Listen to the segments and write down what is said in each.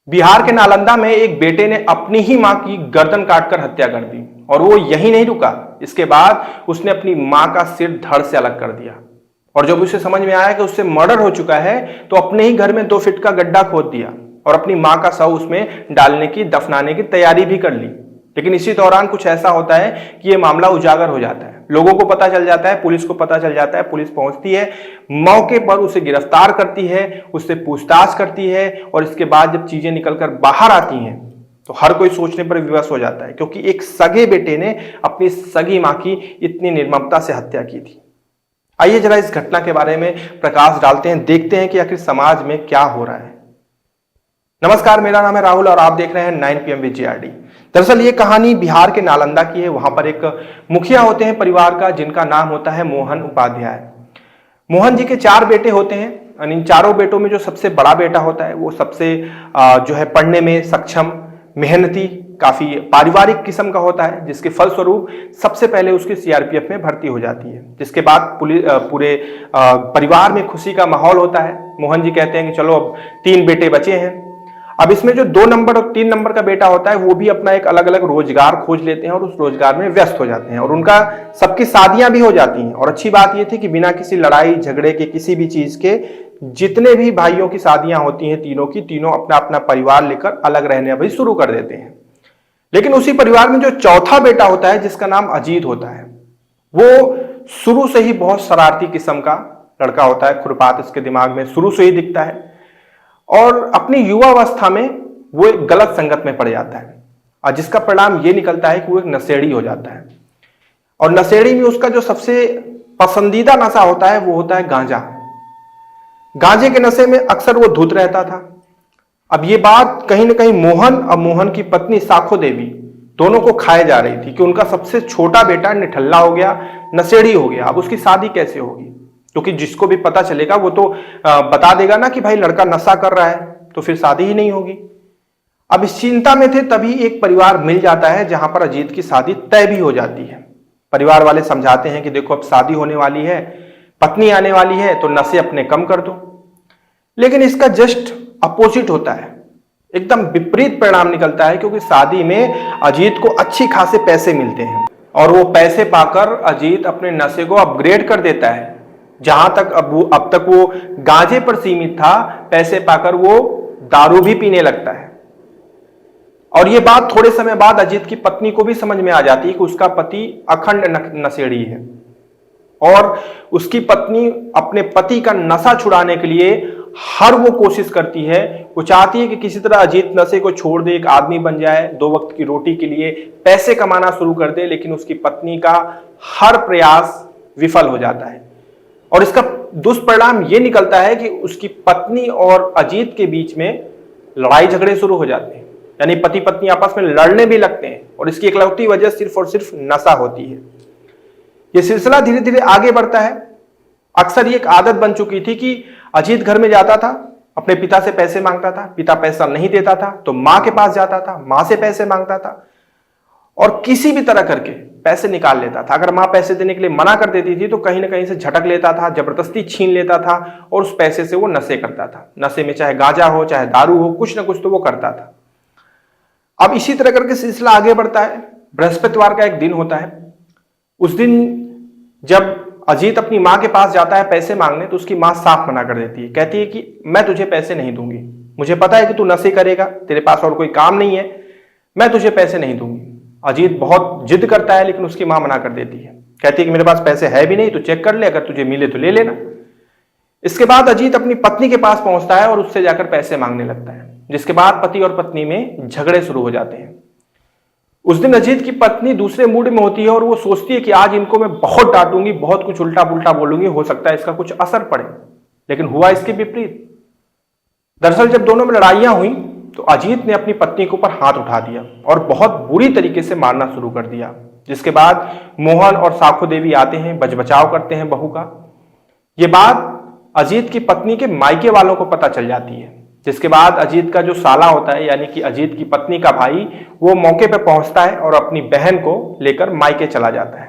बिहार के नालंदा में एक बेटे ने अपनी ही मां की गर्दन काटकर हत्या कर दी और वो यही नहीं रुका। इसके बाद उसने अपनी मां का सिर धड़ से अलग कर दिया और जब उसे समझ में आया कि उससे मर्डर हो चुका है तो अपने ही घर में 2 फीट का गड्ढा खोद दिया और अपनी मां का शव उसमें डालने की, दफनाने की तैयारी भी कर ली। लेकिन इसी दौरान कुछ ऐसा होता है कि यह मामला उजागर हो जाता है, लोगों को पता चल जाता है, पुलिस को पता चल जाता है। पुलिस पहुंचती है, मौके पर उसे गिरफ्तार करती है, उससे पूछताछ करती है और इसके बाद जब चीजें निकलकर बाहर आती हैं तो हर कोई सोचने पर विवश हो जाता है, क्योंकि एक सगे बेटे ने अपनी सगी मां की इतनी निर्ममता से हत्या की थी। आइए जरा इस घटना के बारे में प्रकाश डालते हैं, देखते हैं कि आखिर समाज में क्या हो रहा है। नमस्कार, मेरा नाम है राहुल और आप देख रहे हैं 9 PM विद JRD। दरअसल ये कहानी बिहार के नालंदा की है। वहां पर एक मुखिया होते हैं परिवार का, जिनका नाम होता है मोहन उपाध्याय। मोहन जी के 4 बेटे होते हैं। इन चारों बेटों में जो सबसे बड़ा बेटा होता है वो सबसे जो है पढ़ने में सक्षम, मेहनती, काफी पारिवारिक किस्म का होता है, जिसके फलस्वरूप सबसे पहले उसकी CRPF में भर्ती हो जाती है। जिसके बाद पूरे परिवार में खुशी का माहौल होता है। मोहन जी कहते हैं कि चलो अब 3 बेटे बचे हैं। अब इसमें जो 2 नंबर और 3 नंबर का बेटा होता है वो भी अपना एक अलग अलग रोजगार खोज लेते हैं और उस रोजगार में व्यस्त हो जाते हैं और उनका सबकी शादियां भी हो जाती हैं। और अच्छी बात ये थी कि बिना किसी लड़ाई झगड़े के, किसी भी चीज के, जितने भी भाइयों की शादियां होती हैं तीनों की, तीनों अपना अपना परिवार लेकर अलग रहने भी शुरू कर देते हैं। लेकिन उसी परिवार में जो चौथा बेटा होता है, जिसका नाम अजीत होता है, वो शुरू से ही बहुत शरारती किस्म का लड़का होता है। खुरपात इसके दिमाग में शुरू से ही दिखता है और अपनी युवावस्था में वो एक गलत संगत में पड़ जाता है और जिसका परिणाम ये निकलता है कि वो एक नशेड़ी हो जाता है। और नशेड़ी में उसका जो सबसे पसंदीदा नशा होता है वो होता है गांजा। गांजे के नशे में अक्सर वो धुत रहता था। अब ये बात कहीं ना कहीं मोहन और मोहन की पत्नी साखो देवी दोनों को खाए जा रही थी कि उनका सबसे छोटा बेटा निठल्ला हो गया, नशेड़ी हो गया। अब उसकी शादी कैसे होगी, क्योंकि जिसको भी पता चलेगा वो तो बता देगा ना कि भाई लड़का नशा कर रहा है, तो फिर शादी ही नहीं होगी। अब इस चिंता में थे, तभी एक परिवार मिल जाता है जहां पर अजीत की शादी तय भी हो जाती है। परिवार वाले समझाते हैं कि देखो अब शादी होने वाली है, पत्नी आने वाली है, तो नशे अपने कम कर दो। लेकिन इसका जस्ट अपोजिट होता है, एकदम विपरीत परिणाम निकलता है, क्योंकि शादी में अजीत को अच्छी खासे पैसे मिलते हैं और वो पैसे पाकर अजीत अपने नशे को अपग्रेड कर देता है। जहां तक अब तक वो गांजे पर सीमित था, पैसे पाकर वो दारू भी पीने लगता है। और ये बात थोड़े समय बाद अजीत की पत्नी को भी समझ में आ जाती है कि उसका पति अखंड नशेड़ी है और उसकी पत्नी अपने पति का नशा छुड़ाने के लिए हर वो कोशिश करती है। वो चाहती है कि किसी तरह अजीत नशे को छोड़ दे, एक आदमी बन जाए, 2 वक्त की रोटी के लिए पैसे कमाना शुरू कर दे। लेकिन उसकी पत्नी का हर प्रयास विफल हो जाता है और इसका दुष्परिणाम ये निकलता है कि उसकी पत्नी और अजीत के बीच में लड़ाई झगड़े शुरू हो जाते हैं, यानी पति पत्नी आपस में लड़ने भी लगते हैं और इसकी इकलौती वजह सिर्फ और सिर्फ नशा होती है। यह सिलसिला धीरे धीरे आगे बढ़ता है। अक्सर ये एक आदत बन चुकी थी कि अजीत घर में जाता था, अपने पिता से पैसे मांगता था, पिता पैसा नहीं देता था तो मां के पास जाता था, मां से पैसे मांगता था और किसी भी तरह करके पैसे निकाल लेता था। अगर मां पैसे देने के लिए मना कर देती थी तो कहीं ना कहीं से झटक लेता था, जबरदस्ती छीन लेता था और उस पैसे से वो नशे करता था। नशे में चाहे गांजा हो चाहे दारू हो, कुछ ना कुछ तो वो करता था। अब इसी तरह करके सिलसिला आगे बढ़ता है। बृहस्पतिवार का एक दिन होता है। उस दिन जब अजीत अपनी मां के पास जाता है पैसे मांगने तो उसकी मां साफ मना कर देती है। कहती है कि मैं तुझे पैसे नहीं दूंगी, मुझे पता है कि तू नशे करेगा, तेरे पास और कोई काम नहीं है, मैं तुझे पैसे नहीं दूंगी। अजीत बहुत जिद करता है लेकिन उसकी मां मना कर देती है। कहती है कि मेरे पास पैसे है भी नहीं, तो चेक कर ले, अगर तुझे मिले तो ले लेना। इसके बाद अजीत अपनी पत्नी के पास पहुंचता है और उससे जाकर पैसे मांगने लगता है, जिसके बाद पति और पत्नी में झगड़े शुरू हो जाते हैं। उस दिन अजीत की पत्नी दूसरे मूड में होती है और वो सोचती है कि आज इनको मैं बहुत डांटूंगी, बहुत कुछ उल्टा पुल्टा बोलूंगी, हो सकता है इसका कुछ असर पड़े। लेकिन हुआ इसके विपरीत। दरअसल जब दोनों में लड़ाइयां हुई तो अजीत ने अपनी पत्नी के ऊपर हाथ उठा दिया और बहुत बुरी तरीके से मारना शुरू कर दिया। जिसके बाद मोहन और साखो देवी आते हैं, बचाव करते हैं बहू का। यह बात अजीत की पत्नी के मायके वालों को पता चल जाती है, जिसके बाद अजीत का जो साला होता है, यानी कि अजीत की पत्नी का भाई, वो मौके पर पहुंचता है और अपनी बहन को लेकर मायके चला जाता है।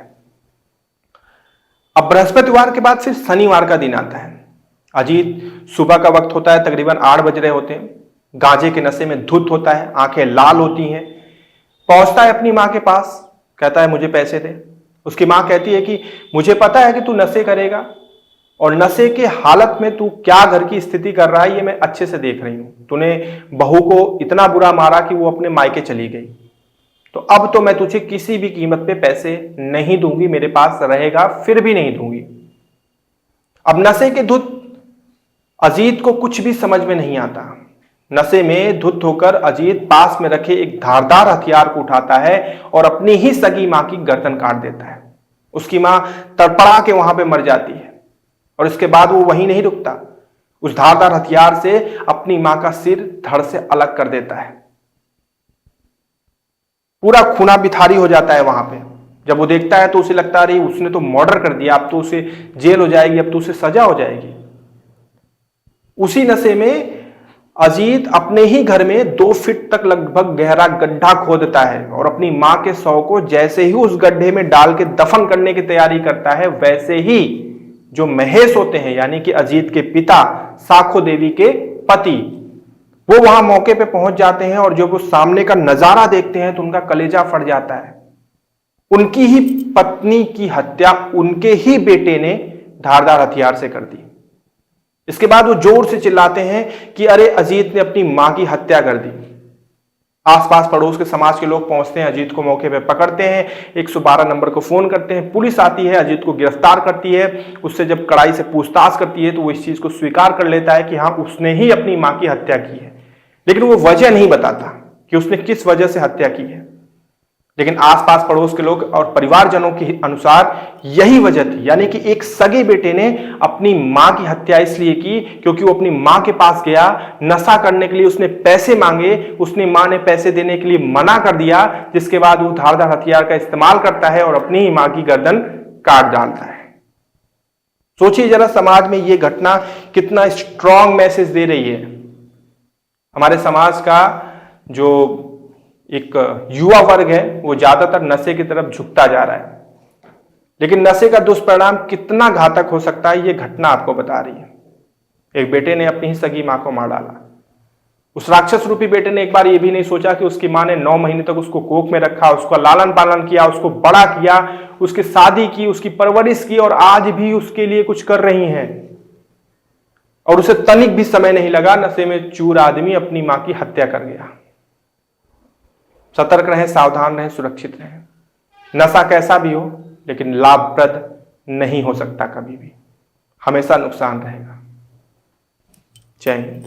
अब बृहस्पतिवार के बाद फिर शनिवार का दिन आता है। अजीत सुबह का वक्त होता है, तकरीबन 8 बज रहे होते हैं। गांजे के नशे में धुत होता है, आंखें लाल होती हैं, पहुंचता है अपनी मां के पास, कहता है मुझे पैसे दे। उसकी मां कहती है कि मुझे पता है कि तू नशे करेगा और नशे के हालत में तू क्या घर की स्थिति कर रहा है ये मैं अच्छे से देख रही हूं। तूने बहू को इतना बुरा मारा कि वो अपने मायके चली गई, तो अब तो मैं तुझे किसी भी कीमत पे पैसे नहीं दूंगी, मेरे पास रहेगा फिर भी नहीं दूंगी। अब नशे के धुत अजीत को कुछ भी समझ में नहीं आता। नशे में धुत होकर अजीत पास में रखे एक धारदार हथियार को उठाता है और अपनी ही सगी मां की गर्दन काट देता है। उसकी मां तड़पड़ा के वहां पे मर जाती है और इसके बाद वो वहीं नहीं रुकता, उस धारदार हथियार से अपनी मां का सिर धड़ से अलग कर देता है। पूरा खूना बिथारी हो जाता है वहां पे। जब वो देखता है तो उसे लगता है उसने तो मर्डर कर दिया, अब तो उसे जेल हो जाएगी, अब तो उसे सजा हो जाएगी। उसी नशे में अजीत अपने ही घर में 2 फीट तक लगभग गहरा गड्ढा खोदता है और अपनी मां के शव को जैसे ही उस गड्ढे में डाल के दफन करने की तैयारी करता है, वैसे ही जो महेश होते हैं यानी कि अजीत के पिता, साखो देवी के पति, वो वहां मौके पे पहुंच जाते हैं और जब वो सामने का नजारा देखते हैं तो उनका कलेजा फट जाता है। उनकी ही पत्नी की हत्या उनके ही बेटे ने धारदार हथियार से कर दी। इसके बाद वो जोर से चिल्लाते हैं कि अरे अजीत ने अपनी मां की हत्या कर दी। आसपास पड़ोस के समाज के लोग पहुंचते हैं, अजीत को मौके पे पकड़ते हैं, 112 नंबर को फोन करते हैं, पुलिस आती है, अजीत को गिरफ्तार करती है। उससे जब कड़ाई से पूछताछ करती है तो वो इस चीज को स्वीकार कर लेता है कि हाँ उसने ही अपनी मां की हत्या की है, लेकिन वो वजह नहीं बताता कि उसने किस वजह से हत्या की है। लेकिन आसपास पड़ोस के लोग और परिवारजनों के अनुसार यही वजह थी, यानी कि एक सगे बेटे ने अपनी मां की हत्या इसलिए की क्योंकि वो अपनी मां के पास गया, नशा करने के लिए उसने पैसे मांगे, उसने मां ने पैसे देने के लिए मना कर दिया, जिसके बाद वो धारदार हथियार का इस्तेमाल करता है और अपनी ही मां की गर्दन काट डालता है। सोचिए जरा समाज में ये घटना कितना स्ट्रॉन्ग मैसेज दे रही है। हमारे समाज का जो एक युवा वर्ग है वो ज्यादातर नशे की तरफ झुकता जा रहा है, लेकिन नशे का दुष्परिणाम कितना घातक हो सकता है ये घटना आपको बता रही है। एक बेटे ने अपनी ही सगी मां को मार डाला। उस राक्षस रूपी बेटे ने एक बार ये भी नहीं सोचा कि उसकी मां ने 9 महीने तक उसको कोख में रखा, उसका लालन पालन किया, उसको बड़ा किया, उसकी शादी की, उसकी परवरिश की और आज भी उसके लिए कुछ कर रही हैं और उसे तनिक भी समय नहीं लगा, नशे में चूर आदमी अपनी मां की हत्या कर गया। सतर्क रहें, सावधान रहें, सुरक्षित रहें। नशा कैसा भी हो लेकिन लाभप्रद नहीं हो सकता, कभी भी हमेशा नुकसान रहेगा। जय हिंद।